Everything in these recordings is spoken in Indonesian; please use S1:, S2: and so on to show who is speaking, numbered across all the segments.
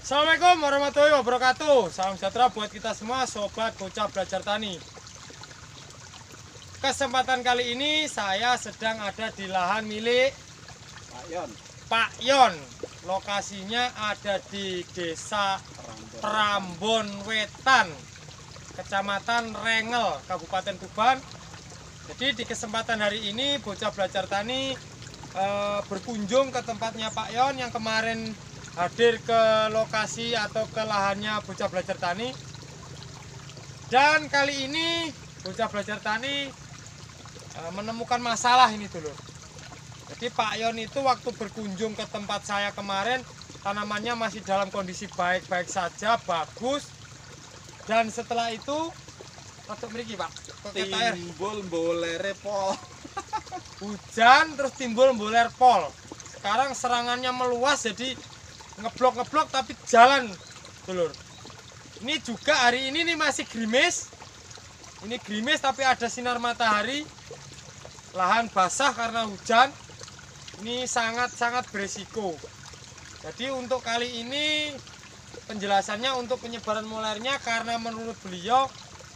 S1: Assalamualaikum warahmatullahi wabarakatuh. Salam sejahtera buat kita semua sobat bocah belajar tani. Kesempatan kali ini saya sedang ada di lahan milik Pak Yon. Lokasinya ada di Desa Prambon Wetan, Kecamatan Rengel, Kabupaten Tuban. Jadi di kesempatan hari ini bocah belajar tani berkunjung ke tempatnya Pak Yon yang kemarin hadir ke lokasi atau ke lahannya bocah belajar tani. Dan kali ini bocah belajar tani menemukan masalah ini dulu. Jadi Pak Yon itu waktu berkunjung ke tempat saya kemarin, tanamannya masih dalam kondisi baik-baik saja, bagus. Dan setelah itu Pak,
S2: timbul mbolere pol.
S1: Hujan terus timbul mboler pol. Sekarang serangannya meluas, jadi ngeblok tapi jalan dulur. Ini juga hari ini nih masih gerimis. Ini gerimis tapi ada sinar matahari. Lahan basah karena hujan. Ini sangat-sangat beresiko. Jadi untuk kali ini penjelasannya untuk penyebaran molernya, karena menurut beliau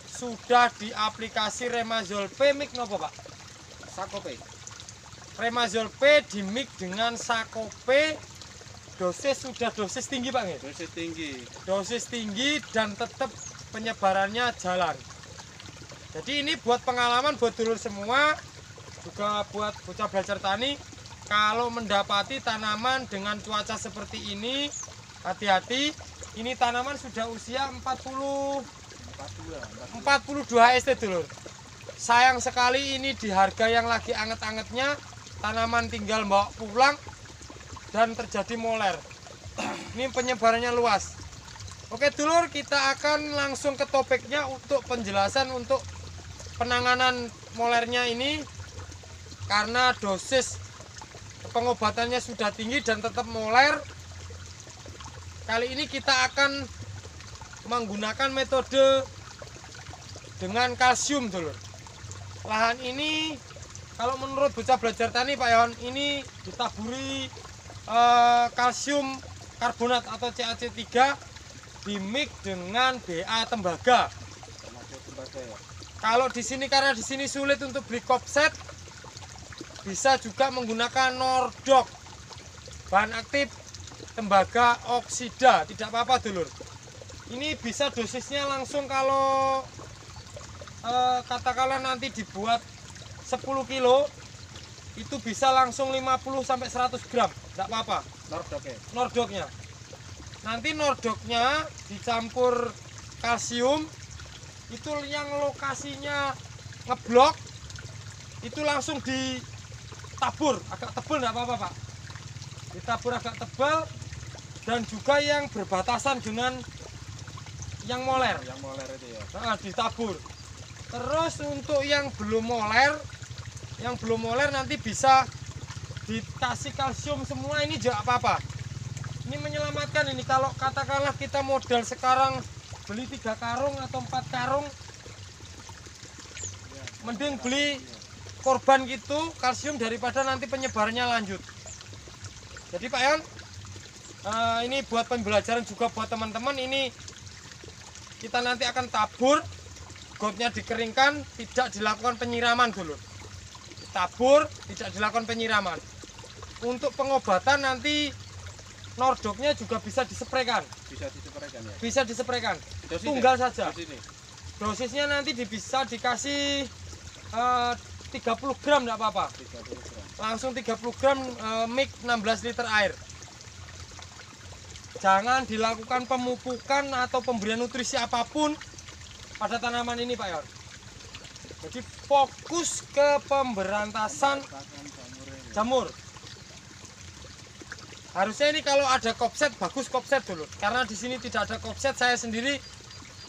S1: sudah di aplikasi Remazol P mix nopo Pak?
S2: Sakope.
S1: Remazol P di mix dengan Sakope. Dosis sudah dosis tinggi Pak nggih?
S2: Dosis tinggi.
S1: Dosis tinggi dan tetap penyebarannya jalan. Jadi ini buat pengalaman buat dulur semua, juga buat bocah belajar tani. Kalau mendapati tanaman dengan cuaca seperti ini, hati-hati. Ini tanaman sudah usia 42 ST dulur. Sayang sekali ini di harga yang lagi anget-angetnya, tanaman tinggal bawa pulang dan terjadi moler. Ini penyebarannya luas. Oke dulur, kita akan langsung ke topiknya untuk penjelasan untuk penanganan molernya ini. Karena dosis pengobatannya sudah tinggi dan tetap moler, kali ini kita akan menggunakan metode dengan kalsium dulur. Lahan ini kalau menurut bocah belajar tani Pak Yon, ini ditaburi kalsium karbonat atau CaC3 di mix dengan BA tembaga. Kalau di sini, karena di sini sulit untuk beli kopset, bisa juga menggunakan Nordok, bahan aktif tembaga oksida, tidak apa-apa dulur. Ini bisa dosisnya langsung, kalau katakanlah nanti dibuat 10 kilo itu bisa langsung 50-100 gram, tidak apa-apa. Nordoknya nanti Nordoknya dicampur kalsium, itu yang lokasinya ngeblok itu langsung ditabur agak tebal, tidak apa-apa Pak. Ditabur agak tebal, dan juga yang berbatasan dengan yang moler itu ya. Nah, ditabur. Terus untuk yang belum moler nanti bisa dikasih kalsium semua, ini juga apa-apa. Ini menyelamatkan ini. Kalau katakanlah kita modal sekarang beli 3 karung atau 4 karung, mending beli korban gitu kalsium daripada nanti penyebarannya lanjut. Jadi Pak Yon, ini buat pembelajaran juga buat teman-teman. Ini kita nanti akan tabur, gotnya dikeringkan, tidak dilakukan penyiraman dulu. Tabur, tidak dilakukan penyiraman. Untuk pengobatan nanti Nordoknya juga bisa dispraykan. Bisa dispraykan. Tunggal saja. Dosisnya nanti bisa dikasih 30 gram, tidak apa-apa. Langsung 30 gram mix 16 liter air. Jangan dilakukan pemupukan atau pemberian nutrisi apapun pada tanaman ini Pak Yon. Jadi fokus ke pemberantasan jamur. Harusnya ini kalau ada kopset, bagus kopset dulu. Karena di sini tidak ada kopset, saya sendiri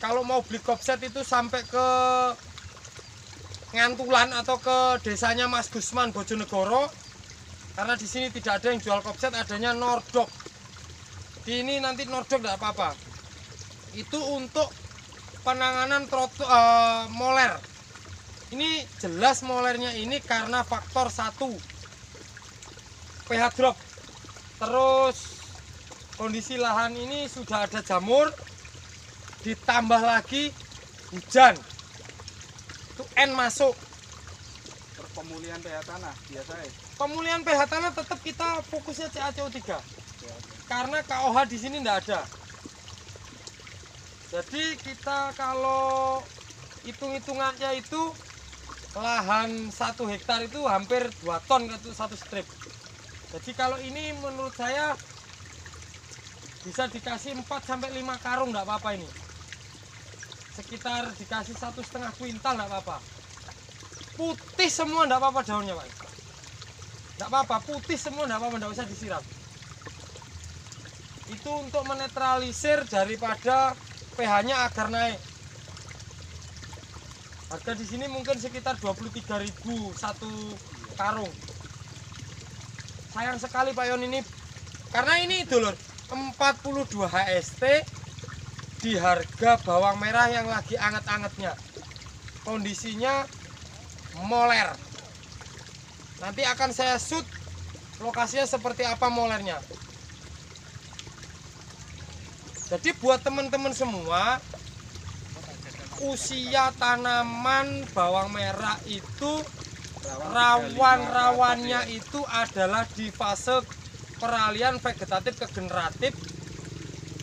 S1: kalau mau beli kopset itu sampai ke Ngantulan atau ke desanya Mas Gusman Bojonegoro. Karena di sini tidak ada yang jual kopset, adanya Nordok. Di ini nanti Nordok tidak apa-apa. Itu untuk penanganan moler. Ini jelas molernya ini karena faktor 1 pH drop. Terus kondisi lahan ini sudah ada jamur, ditambah lagi hujan, itu N masuk.
S2: Terus pemulihan pH tanah biasa ya.
S1: Pemulihan pH tanah tetap kita fokusnya CaCO3 karena KOH di sini tidak ada. Jadi kita kalau hitung-hitungannya itu lahan 1 hektar itu hampir 2 ton untuk 1 strip. Jadi kalau ini menurut saya bisa dikasih 4-5 karung enggak apa-apa ini. Sekitar dikasih 1,5 kuintal enggak apa-apa. Putih semua enggak apa-apa daunnya, Pak. Enggak apa-apa, putih semua enggak apa-apa, enggak usah disiram. Itu untuk menetralisir daripada pH-nya agar naik. Harga di sini mungkin sekitar 23.000 satu karung. Sayang sekali Pak Yon ini, karena ini dulur 42 HST di harga bawang merah yang lagi anget-angetnya. Kondisinya moler. Nanti akan saya shoot lokasinya seperti apa molernya. Jadi buat teman-teman semua, usia tanaman bawang merah itu rawan-rawannya itu adalah di fase peralihan vegetatif ke generatif.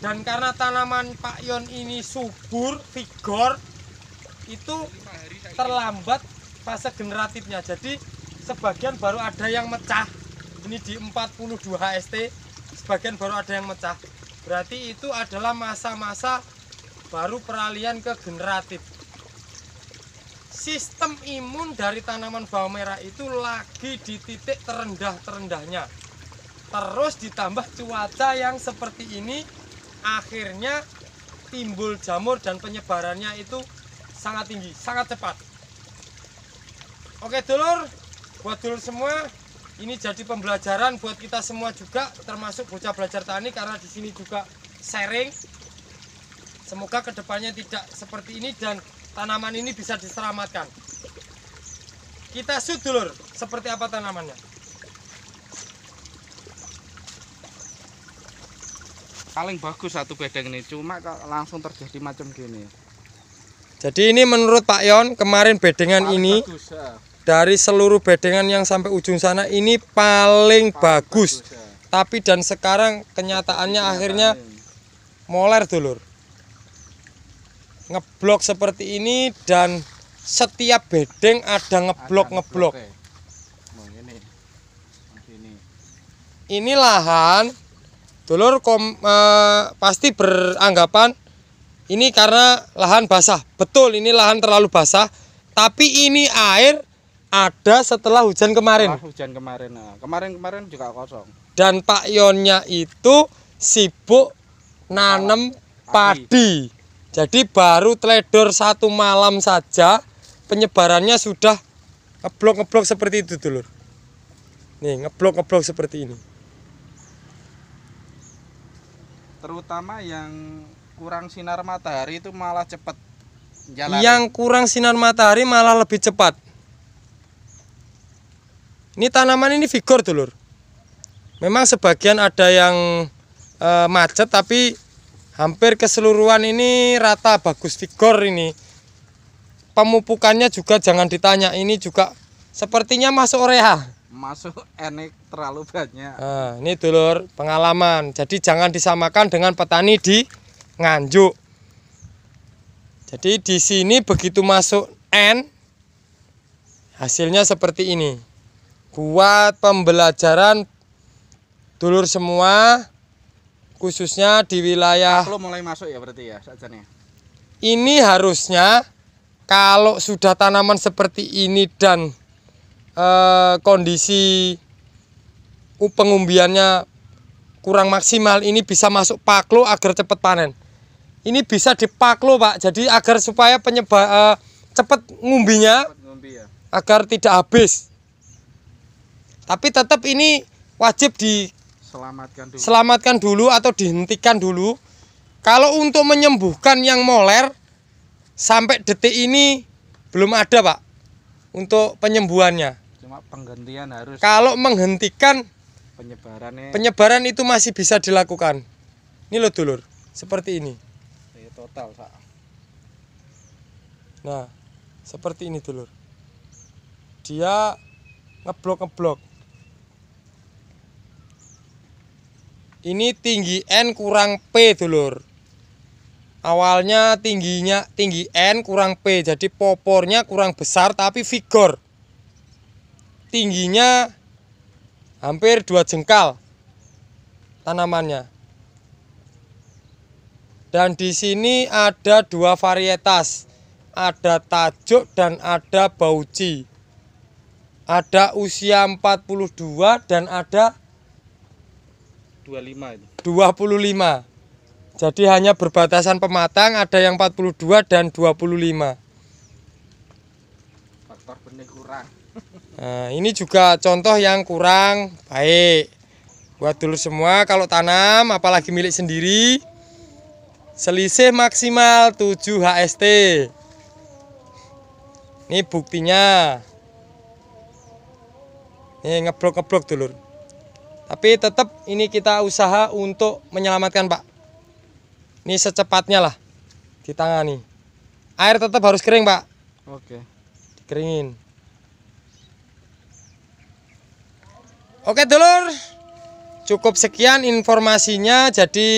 S1: Dan karena tanaman Pak Yon ini subur, vigor, itu terlambat fase generatifnya. Jadi sebagian baru ada yang mecah. Ini di 42 HST, sebagian baru ada yang mecah. Berarti itu adalah masa-masa baru peralihan ke generatif. Sistem imun dari tanaman bawang merah itu lagi di titik terendah-terendahnya. Terus ditambah cuaca yang seperti ini, akhirnya timbul jamur dan penyebarannya itu sangat tinggi, sangat cepat. Oke dulur, buat dulur semua, ini jadi pembelajaran buat kita semua juga, termasuk bocah belajar tani, karena di sini juga sharing. Semoga kedepannya tidak seperti ini dan tanaman ini bisa diselamatkan. Kita shoot dulur, seperti apa tanamannya.
S2: Paling bagus satu bedeng ini, cuma langsung terjadi macam gini.
S1: Jadi ini menurut Pak Yon, kemarin bedengan
S2: Paling
S1: ini
S2: bagus, ya.
S1: dari seluruh bedengan yang sampai ujung sana ini paling bagus.
S2: Ya.
S1: Tapi dan sekarang kenyataannya akhirnya moler dulur. Ngeblok seperti ini dan setiap bedeng ada ngeblok. Ini lahan dulur pasti beranggapan ini karena lahan basah. Betul, ini lahan terlalu basah. Tapi ini air ada setelah hujan kemarin.
S2: Kemarin juga kosong.
S1: Dan Pak Yonnya itu sibuk nanem padi. Jadi baru teledor 1 malam saja penyebarannya sudah ngeblok seperti itu dulur. Nih ngeblok seperti ini.
S2: Terutama yang kurang sinar matahari itu malah cepat jalan.
S1: Yang kurang sinar matahari malah lebih cepat. Ini tanaman ini vigor dulur. Memang sebagian ada yang macet, tapi hampir keseluruhan ini rata bagus vigor ini. Pemupukannya juga jangan ditanya, ini juga sepertinya masuk urea.
S2: Masuk enek terlalu banyak.
S1: Nah, ini dulur pengalaman. Jadi jangan disamakan dengan petani di Nganjuk. Jadi di sini begitu masuk N, hasilnya seperti ini. Buat pembelajaran dulur semua, khususnya di wilayah
S2: Kalau mulai masuk ya berarti ya sajanya.
S1: ini harusnya kalau sudah tanaman seperti ini dan kondisi pengumbiannya kurang maksimal, ini bisa masuk paklo agar cepat panen. Ini bisa dipaklo Pak, jadi agar supaya cepat ngumbinya,
S2: Ya.
S1: agar tidak habis. Tapi tetap ini wajib diselamatkan dulu atau dihentikan dulu. Kalau untuk menyembuhkan yang moler, sampai detik ini belum ada Pak untuk penyembuhannya.
S2: Cuma penggantian harus.
S1: Kalau menghentikan
S2: Penyebarannya
S1: penyebaran itu masih bisa dilakukan. Ini loh dulur, seperti ini.
S2: Ya, total Pak.
S1: Nah, seperti ini dulur. Dia ngeblok. Ini tinggi N kurang P dulur. Awalnya tinggi N kurang P, jadi popornya kurang besar tapi vigor. Tingginya hampir 2 jengkal tanamannya. Dan di sini ada 2 varietas. Ada tajuk dan ada bauci. Ada usia 42 dan ada
S2: 25 itu.
S1: 25. Jadi hanya berbatasan pematang, ada yang 42 dan 25.
S2: Faktor benih kurang.
S1: Nah, ini juga contoh yang kurang baik. Buat dulur semua kalau tanam apalagi milik sendiri, selisih maksimal 7 HST. Ini buktinya. Ini ngeblok dulur. Tapi tetap ini kita usaha untuk menyelamatkan Pak. Ini secepatnya lah ditangani. Air tetap harus kering Pak.
S2: Oke.
S1: Dikeringin. Oke dulur, cukup sekian informasinya. Jadi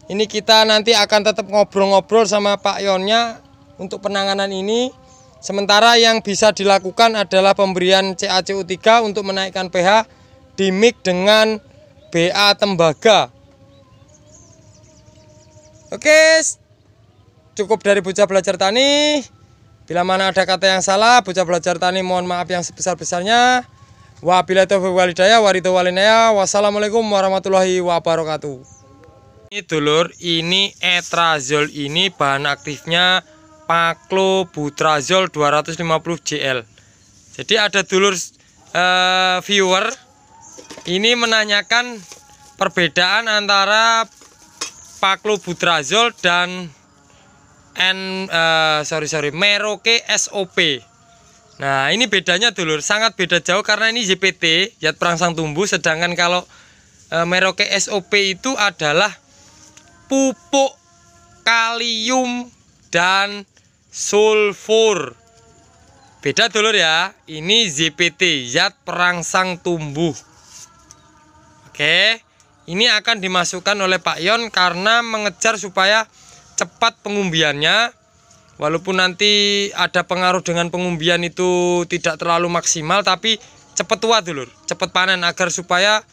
S1: ini kita nanti akan tetap ngobrol-ngobrol sama Pak Yonnya untuk penanganan ini. Sementara yang bisa dilakukan adalah pemberian CaCO3 untuk menaikkan pH di mix dengan BA tembaga. Oke, cukup dari Bocah Belajar Tani. Bila mana ada kata yang salah, Bocah Belajar Tani mohon maaf yang sebesar-besarnya. Wabillahi taufiq wal hidayah, wassalamualaikum warahmatullahi wabarakatuh. Ini dulur, ini etrazol, ini bahan aktifnya Paclobutrazol 250 JL. Jadi ada dulur viewer ini menanyakan perbedaan antara Paclobutrazol dan Merauke SOP. Nah, ini bedanya dulur, sangat beda jauh karena ini ZPT, zat perangsang tumbuh, sedangkan kalau Merauke SOP itu adalah pupuk kalium dan sulfur. Beda dulur ya. Ini ZPT, zat perangsang tumbuh. Oke. Ini akan dimasukkan oleh Pak Yon karena mengejar supaya cepat pengumbiannya. Walaupun nanti ada pengaruh dengan pengumbian itu tidak terlalu maksimal, tapi cepat tua dulur, cepat panen agar supaya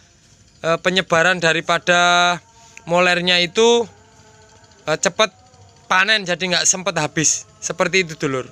S1: penyebaran daripada molernya itu cepat panen, jadi nggak sempat habis. Seperti itu dulur.